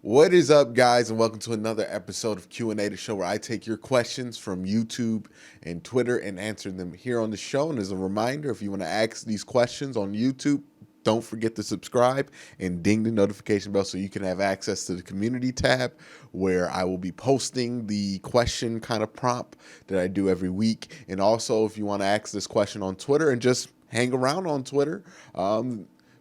What is up, guys, and welcome to another episode of Q&A, the show where I take your questions from YouTube and Twitter and answer them here on the show. And as a reminder, if you want to ask these questions on YouTube, don't forget to subscribe and ding the notification bell so you can have access to the community tab where I will be posting the question kind of prompt that I do every week. And also, if you want to ask this question on Twitter and just hang around on Twitter,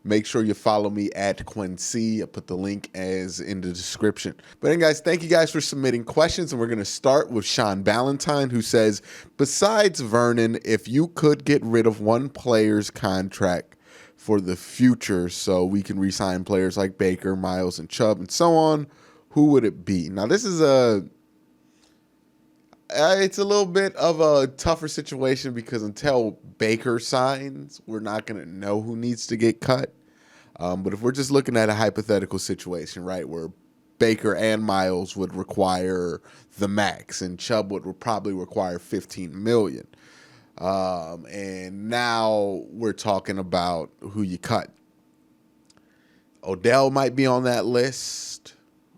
make sure you follow me at Quincy. I'll put the link as in the description. But anyway, guys, thank you guys for submitting questions. And we're going to start with Sean Ballantyne, who says, besides Vernon, if you could get rid of one player's contract for the future so we can re-sign players like Baker, Miles, and Chubb, and so on, who would it be? Now, this is it's a little bit of a tougher situation because until Baker signs, we're not going to know who needs to get cut. But if we're just looking at a hypothetical situation, right, where Baker and Miles would require the max and Chubb would probably require $15 million. And now we're talking about who you cut. Odell might be on that list.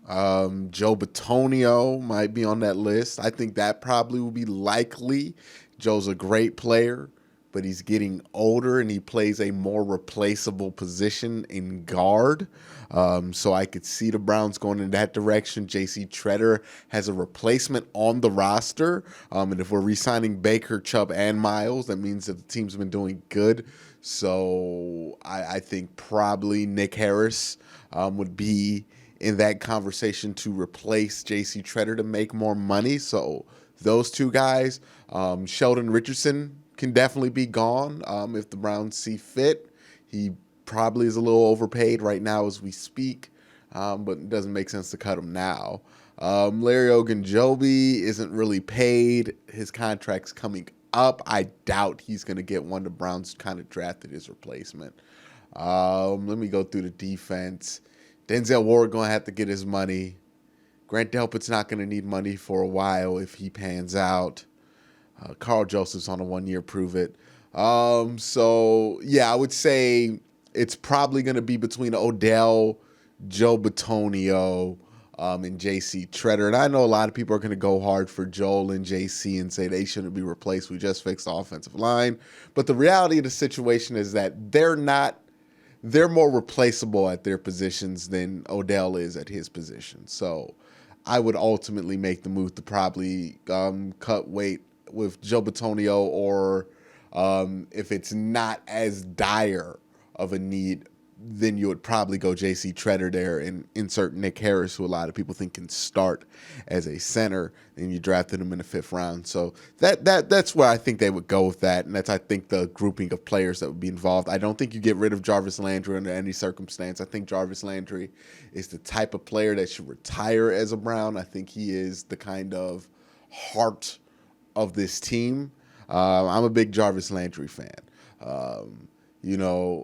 Joe Bitonio might be on that list. I think that probably will be likely. Joe's a great player, but he's getting older and he plays a more replaceable position in guard. So I could see the Browns going in that direction. J.C. Tretter has a replacement on the roster. And if we're re-signing Baker, Chubb, and Miles, that means that the team's been doing good. So I think probably Nick Harris would be in that conversation to replace J.C. Tretter to make more money. So those two guys, Sheldon Richardson can definitely be gone if the Browns see fit. He probably is a little overpaid right now as we speak, but it doesn't make sense to cut him now. Larry Ogunjobi isn't really paid. His contract's coming up. I doubt he's going to get one. The Browns kind of drafted his replacement. Let me go through the defense. Denzel Ward going to have to get his money. Grant Delpit's not going to need money for a while if he pans out. Carl Joseph's on a 1-year prove it. So, yeah, I would say it's probably going to be between Odell, Joe Bitonio, and J.C. Tretter. And I know a lot of people are going to go hard for Joel and J.C. and say they shouldn't be replaced. We just fixed the offensive line. But the reality of the situation is that they're more replaceable at their positions than Odell is at his position. So I would ultimately make the move to probably cut weight with Joe Bitonio, or if it's not as dire of a need, then you would probably go J.C. Tretter there and insert Nick Harris, who a lot of people think can start as a center, and you drafted him in the 5th round. So that's where I think they would go with that, and that's, I think, the grouping of players that would be involved. I don't think you get rid of Jarvis Landry under any circumstance. I think Jarvis Landry is the type of player that should retire as a Brown. I think he is the kind of heart of this team. I'm a big Jarvis Landry fan.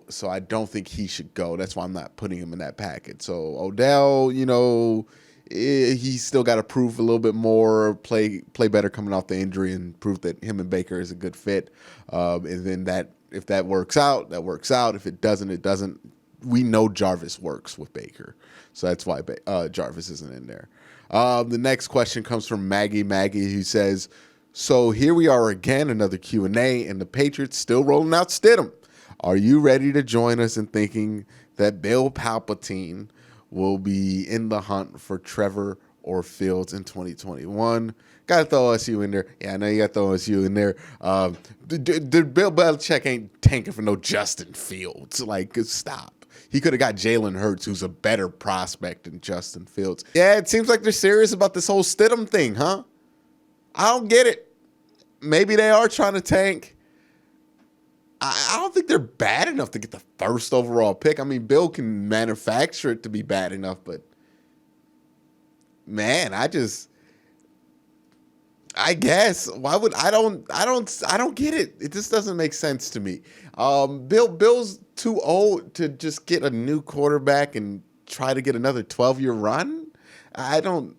So I don't think he should go. That's why I'm not putting him in that package. So Odell, he's still got to prove a little bit more, play better coming off the injury, and prove that him and Baker is a good fit. And then if that works out, that works out. If it doesn't, it doesn't. We know Jarvis works with Baker, so that's why Jarvis isn't in there. The next question comes from Maggie, who says, so here we are again, another Q&A, and the Patriots still rolling out Stidham. Are you ready to join us in thinking that Bill Palpatine will be in the hunt for Trevor or Fields in 2021? Got to throw OSU in there. Yeah, I know you got to throw OSU in there. Bill Belichick ain't tanking for no Justin Fields. Like, stop. He could have got Jalen Hurts, who's a better prospect than Justin Fields. Yeah, it seems like they're serious about this whole Stidham thing, huh? I don't get it. Maybe they are trying to tank. I don't think they're bad enough to get the 1st overall pick. I mean, Bill can manufacture it to be bad enough, but man, I guess I don't get it. It just doesn't make sense to me. Bill's too old to just get a new quarterback and try to get another 12-year run. I don't.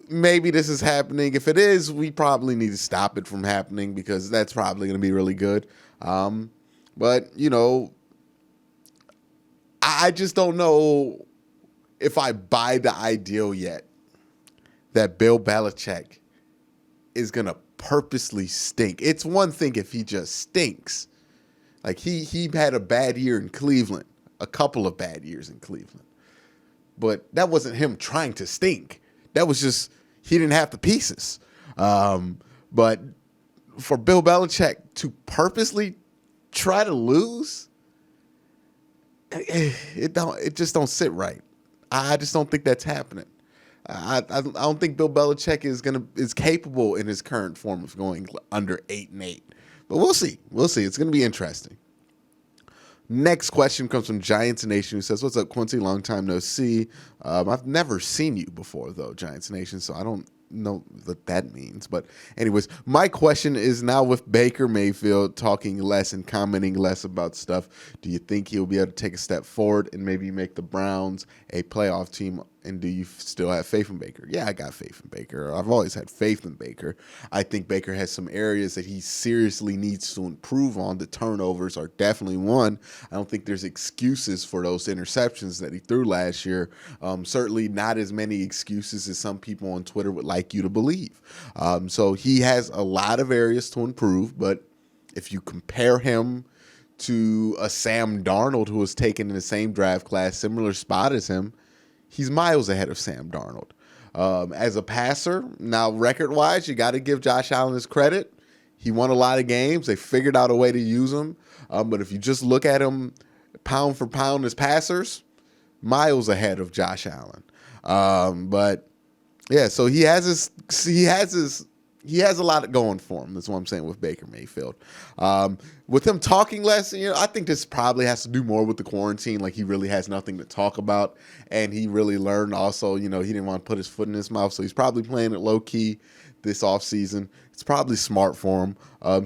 Maybe this is happening. If it is, we probably need to stop it from happening because that's probably going to be really good. But I just don't know if I buy the ideal yet that Bill Belichick is going to purposely stink. It's one thing if he just stinks. Like he had a bad year in Cleveland, a couple of bad years in Cleveland. But that wasn't him trying to stink. That was just he didn't have the pieces. But for Bill Belichick to purposely try to lose, it just don't sit right. I just don't think that's happening. I don't think Bill Belichick is capable in his current form of going under 8-8. But we'll see. We'll see. It's going to be interesting. Next question comes from Giants Nation, who says, "What's up, Quincy? Long time no see. I've never seen you before, though, Giants Nation, so I don't know what that means. But anyways, my question is now with Baker Mayfield talking less and commenting less about stuff, do you think he'll be able to take a step forward and maybe make the Browns a playoff team? And do you still have faith in Baker?" Yeah, I got faith in Baker. I've always had faith in Baker. I think Baker has some areas that he seriously needs to improve on. The turnovers are definitely one. I don't think there's excuses for those interceptions that he threw last year. Certainly not as many excuses as some people on Twitter would like you to believe. So he has a lot of areas to improve, but if you compare him to a Sam Darnold who was taken in the same draft class, similar spot as him, he's miles ahead of Sam Darnold. As a passer, now record-wise, you got to give Josh Allen his credit. He won a lot of games. They figured out a way to use him. But if you just look at him pound for pound as passers, miles ahead of Josh Allen. But yeah, so he has a lot going for him. That's what I'm saying with Baker Mayfield. With him talking less, I think this probably has to do more with the quarantine. Like he really has nothing to talk about, and he really learned also. He didn't want to put his foot in his mouth, so he's probably playing it low key this offseason. It's probably smart for him.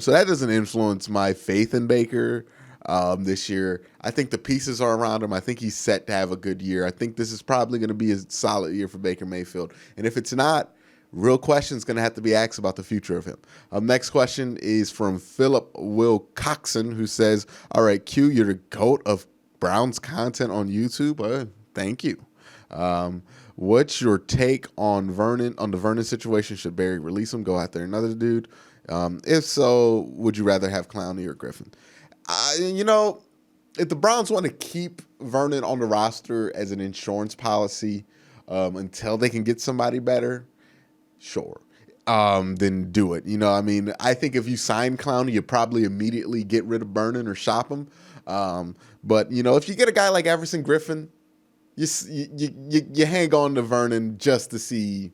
So that doesn't influence my faith in Baker this year. I think the pieces are around him. I think he's set to have a good year. I think this is probably going to be a solid year for Baker Mayfield. And if it's not, real questions going to have to be asked about the future of him. Next question is from Philip Will Coxon, who says, "All right, Q, you're the GOAT of Browns content on YouTube." Thank you. What's your take on Vernon, on the Vernon situation? Should Barry release him, go after another dude? If so, would you rather have Clowney or Griffin? If the Browns want to keep Vernon on the roster as an insurance policy until they can get somebody better, sure. Then do it. I think if you sign Clowney, you probably immediately get rid of Vernon or shop him. But if you get a guy like Everson Griffin, you hang on to Vernon just to see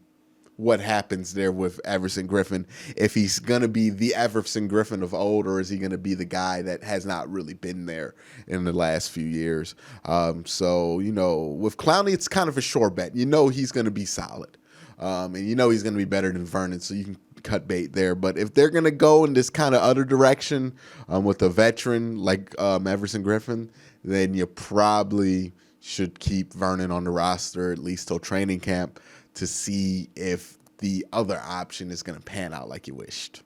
what happens there with Everson Griffin. If he's going to be the Everson Griffin of old, or is he going to be the guy that has not really been there in the last few years? So with Clowney, it's kind of a sure bet. He's going to be solid. And he's going to be better than Vernon, so you can cut bait there. But if they're going to go in this kind of other direction with a veteran like Everson Griffin, then you probably should keep Vernon on the roster at least till training camp to see if the other option is going to pan out like you wished.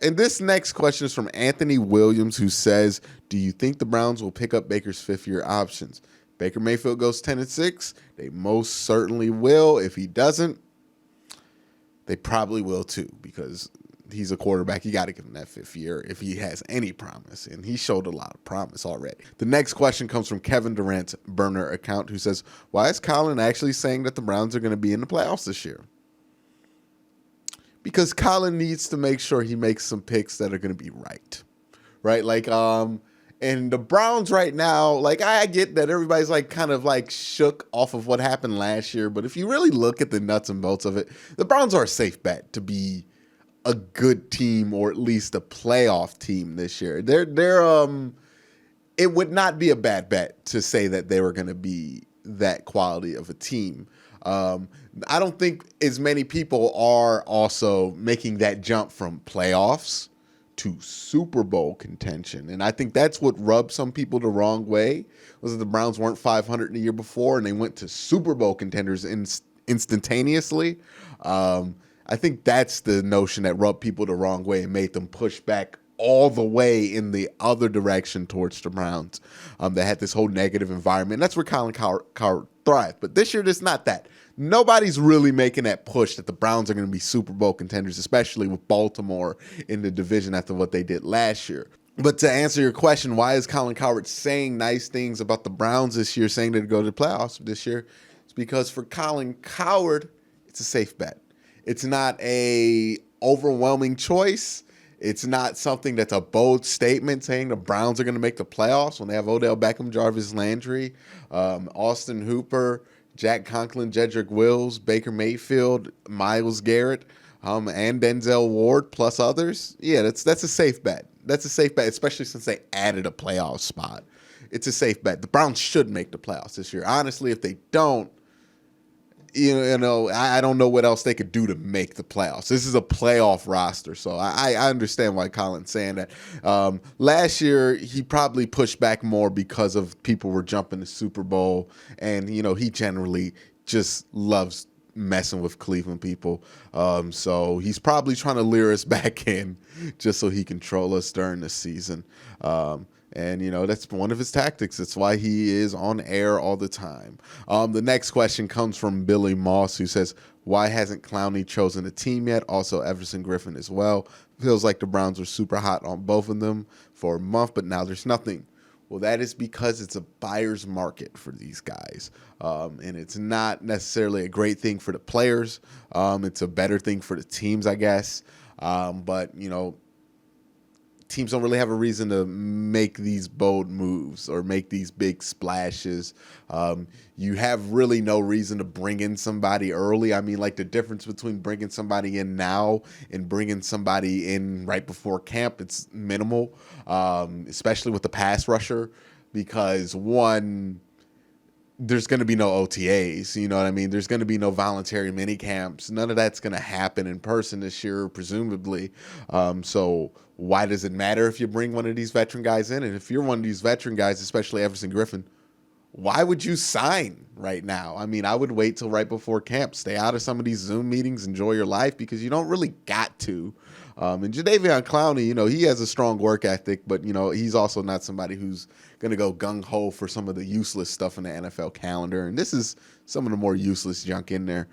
And this next question is from Anthony Williams, who says, "Do you think the Browns will pick up Baker's fifth-year options? Baker Mayfield goes 10-6. They most certainly will. If he doesn't, they probably will too, because he's a quarterback. You got to give him that fifth year if he has any promise, and he showed a lot of promise already." The next question comes from Kevin Durant's burner account, who says, "Why is Colin actually saying that the Browns are going to be in the playoffs this year?" Because Colin needs to make sure he makes some picks that are going to be right. And the Browns right now, I get that everybody's kind of shook off of what happened last year, but if you really look at the nuts and bolts of it, the Browns are a safe bet to be a good team, or at least a playoff team this year. It would not be a bad bet to say that they were going to be that quality of a team. I don't think as many people are also making that jump from playoffs to Super Bowl contention. And I think that's what rubbed some people the wrong way, was that the Browns weren't 500 the year before and they went to Super Bowl contenders instantaneously. I think that's the notion that rubbed people the wrong way and made them push back all the way in the other direction towards the Browns. They had this whole negative environment. And that's where Colin Cowherd thrived. But this year, it's not that. Nobody's really making that push that the Browns are going to be Super Bowl contenders, especially with Baltimore in the division after what they did last year. But to answer your question, why is Colin Cowherd saying nice things about the Browns this year, saying they'd go to the playoffs this year? It's because for Colin Cowherd, it's a safe bet. It's not a overwhelming choice. It's not something that's a bold statement saying the Browns are going to make the playoffs when they have Odell Beckham, Jarvis Landry, Austin Hooper, Jack Conklin, Jedrick Wills, Baker Mayfield, Myles Garrett, and Denzel Ward, plus others. Yeah, that's a safe bet. That's a safe bet, especially since they added a playoff spot. It's a safe bet. The Browns should make the playoffs this year. Honestly, if they don't, I don't know what else they could do to make the playoffs. This is a playoff roster, so I understand why Colin's saying that. Last year, he probably pushed back more because of people were jumping the Super Bowl, and, he generally just loves messing with Cleveland people. So he's probably trying to lure us back in just so he can troll us during the season. And, that's one of his tactics. That's why he is on air all the time. The next question comes from Billy Moss, who says, why hasn't Clowney chosen a team yet? Also, Everson Griffin as well. Feels like the Browns were super hot on both of them for a month, but now there's nothing. Well, that is because it's a buyer's market for these guys. And it's not necessarily a great thing for the players. It's a better thing for the teams, I guess. But, teams don't really have a reason to make these bold moves or make these big splashes. You have really no reason to bring in somebody early. I mean, like the difference between bringing somebody in now and bringing somebody in right before camp, it's minimal, especially with the pass rusher, because one, there's going to be no OTAs, you know what I mean? There's going to be no voluntary mini camps. None of that's going to happen in person this year, presumably. So why does it matter if you bring one of these veteran guys in? And if you're one of these veteran guys, especially Everson Griffin, why would you sign right now? I mean, I would wait till right before camp. Stay out of some of these Zoom meetings. Enjoy your life, because you don't really got to. And Jadeveon Clowney, he has a strong work ethic, but, he's also not somebody who's going to go gung-ho for some of the useless stuff in the NFL calendar. And this is some of the more useless junk in there.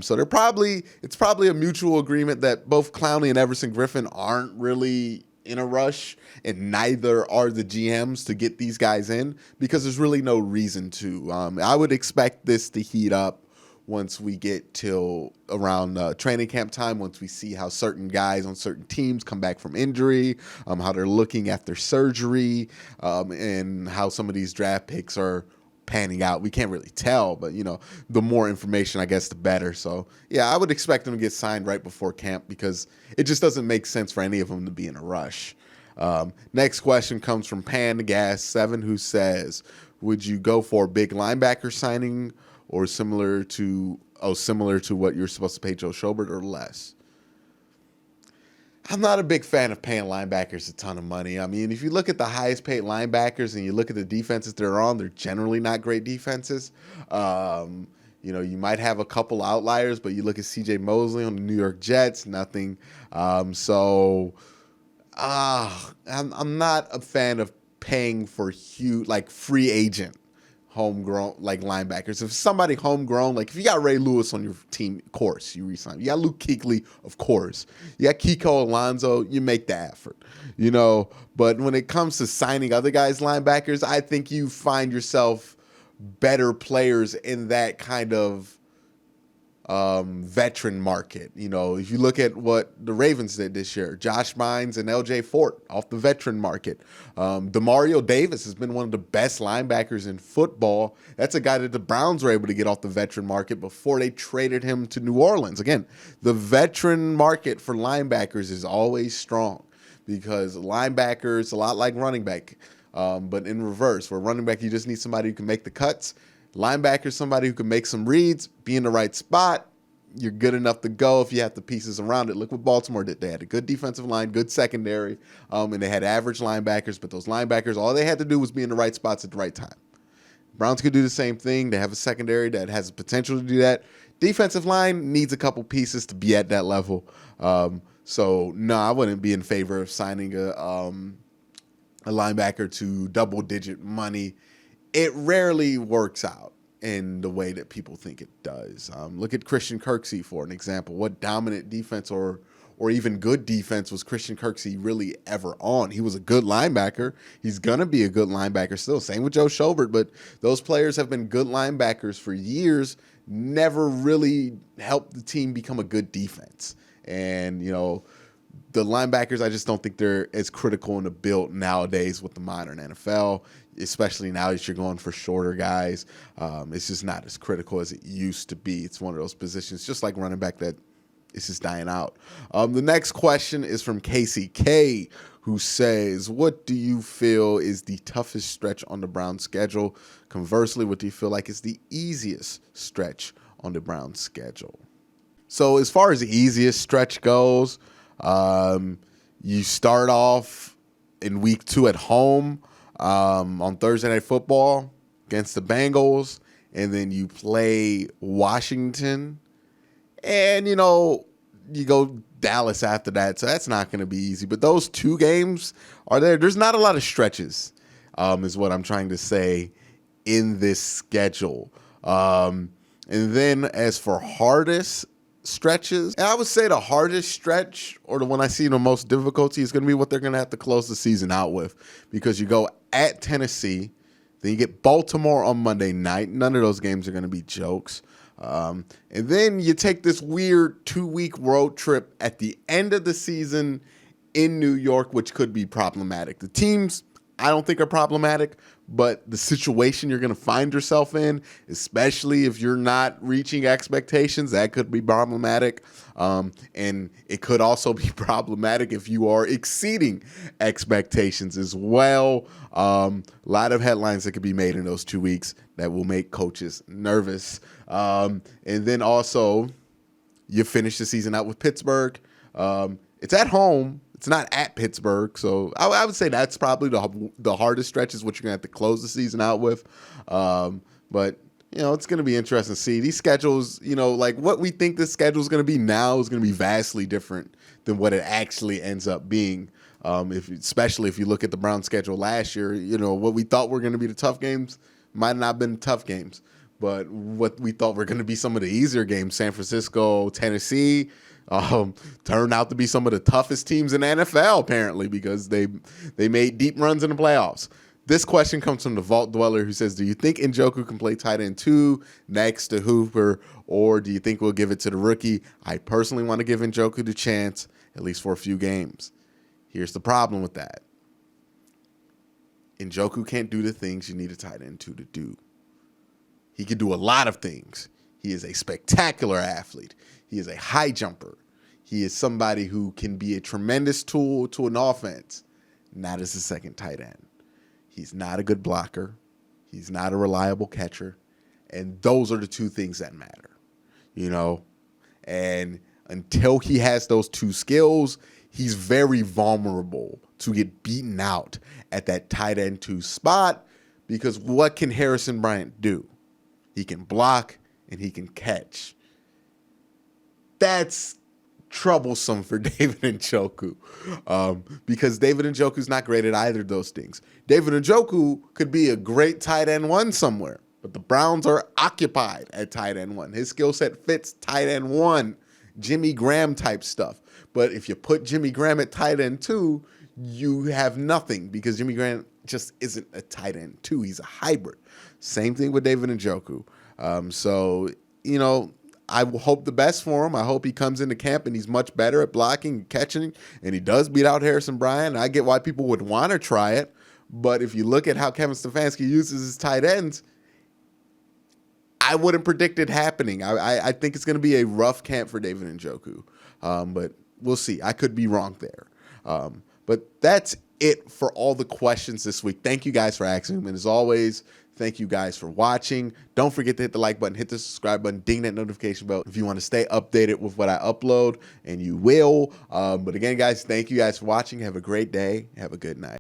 So it's probably a mutual agreement that both Clowney and Everson Griffin aren't really in a rush, and neither are the GMs to get these guys in, because there's really no reason to. I would expect this to heat up once we get till around training camp time, once we see how certain guys on certain teams come back from injury, how they're looking after surgery, and how some of these draft picks are panning out. We can't really tell, but, the more information, I guess, the better. So, yeah, I would expect them to get signed right before camp, because it just doesn't make sense for any of them to be in a rush. Next question comes from Pangas7, who says, would you go for a big linebacker signing or similar to what you're supposed to pay Joe Schobert, or less? I'm not a big fan of paying linebackers a ton of money. I mean, if you look at the highest paid linebackers and you look at the defenses they're on, they're generally not great defenses. You might have a couple outliers, but you look at C.J. Mosley on the New York Jets, nothing. I'm not a fan of paying for huge, like, free agent homegrown, like, linebackers. If somebody homegrown, like if you got Ray Lewis on your team, of course you resign. You got Luke Kuechly, of course. You got Kiko Alonso, you make the effort, But when it comes to signing other guys' linebackers, I think you find yourself better players in that kind of veteran market. If you look at what the Ravens did this year, Josh Mines and LJ Fort off the veteran market. Demario Davis has been one of the best linebackers in football. That's a guy that the Browns were able to get off the veteran market before they traded him to New Orleans. Again, the veteran market for linebackers is always strong, because linebackers, a lot like running back, but in reverse. Where running back, you just need somebody who can make the cuts. Linebacker, somebody who can make some reads, be in the right spot. You're good enough to go if you have the pieces around it. Look what Baltimore did. They had a good defensive line, good secondary, and they had average linebackers. But those linebackers, all they had to do was be in the right spots at the right time. Browns could do the same thing. They have a secondary that has the potential to do that. Defensive line needs a couple pieces to be at that level. So no, I wouldn't be in favor of signing a linebacker to double-digit money. It rarely works out in the way that people think it does. Look at Christian Kirksey for an example. What dominant defense or even good defense was Christian Kirksey really ever on? He was a good linebacker. He's going to be a good linebacker still. Same with Joe Schobert, but those players have been good linebackers for years, never really helped the team become a good defense. And, the linebackers, I just don't think they're as critical in the build nowadays with the modern NFL, especially now that you're going for shorter guys. It's just not as critical as it used to be. It's one of those positions, just like running back, that it's just dying out. The next question is from Casey K, who says, what do you feel is the toughest stretch on the Browns schedule? Conversely, what do you feel like is the easiest stretch on the Browns schedule? So as far as the easiest stretch goes, you start off in week 2 at home on Thursday Night Football against the Bengals, and then you play Washington, and, you go Dallas after that, so that's not going to be easy. But those 2 games are there. There's not a lot of stretches, is what I'm trying to say, in this schedule. And then as for hardest stretches, and I would say the hardest stretch, or the one I see the most difficulty, is going to be what they're going to have to close the season out with, because you go at Tennessee, then you get Baltimore on Monday night. None of those games are going to be jokes. And then you take this weird 2-week road trip at the end of the season in New York, which could be problematic. The teams, I don't think, are problematic, but the situation you're going to find yourself in, especially if you're not reaching expectations, that could be problematic. And it could also be problematic if you are exceeding expectations as well. A lot of headlines that could be made in those 2 weeks that will make coaches nervous. And then also, you finish the season out with Pittsburgh. It's at home. It's not at Pittsburgh, so I would say that's probably the hardest stretch, is what you're going to have to close the season out with. But, it's going to be interesting to see. These schedules, like what we think this schedule is going to be now is going to be vastly different than what it actually ends up being. Especially if you look at the Browns schedule last year, what we thought were going to be the tough games might not have been tough games. But what we thought were going to be some of the easier games, San Francisco, Tennessee, turned out to be some of the toughest teams in the NFL, apparently, because they made deep runs in the playoffs. This question comes from the Vault Dweller, who says, do you think Njoku can play tight end 2 next to Hooper, or do you think we'll give it to the rookie? I personally want to give Njoku the chance, at least for a few games. Here's the problem with that. Njoku can't do the things you need a tight end 2 to do. He can do a lot of things. He is a spectacular athlete. He is a high jumper. He is somebody who can be a tremendous tool to an offense, not as a second tight end. He's not a good blocker. He's not a reliable catcher. And those are the 2 things that matter, And until he has those 2 skills, he's very vulnerable to get beaten out at that tight end 2 spot, because what can Harrison Bryant do? He can block and he can catch. That's troublesome for David Njoku, because David Njoku's not great at either of those things. David Njoku could be a great tight end 1 somewhere, but the Browns are occupied at tight end 1. His skill set fits tight end 1, Jimmy Graham type stuff. But if you put Jimmy Graham at tight end 2, you have nothing, because Jimmy Graham just isn't a tight end 2. He's a hybrid. Same thing with David Njoku. So, I hope the best for him. I hope he comes into camp and he's much better at blocking and catching, and he does beat out Harrison Bryant. I get why people would want to try it, but if you look at how Kevin Stefanski uses his tight ends, I wouldn't predict it happening. I think it's going to be a rough camp for David Njoku, but we'll see. I could be wrong there. But that's it for all the questions this week. Thank you guys for asking them, and as always, thank you guys for watching. Don't forget to hit the like button, hit the subscribe button, ding that notification bell if you want to stay updated with what I upload, and you will. But again, guys, thank you guys for watching. Have a great day. Have a good night.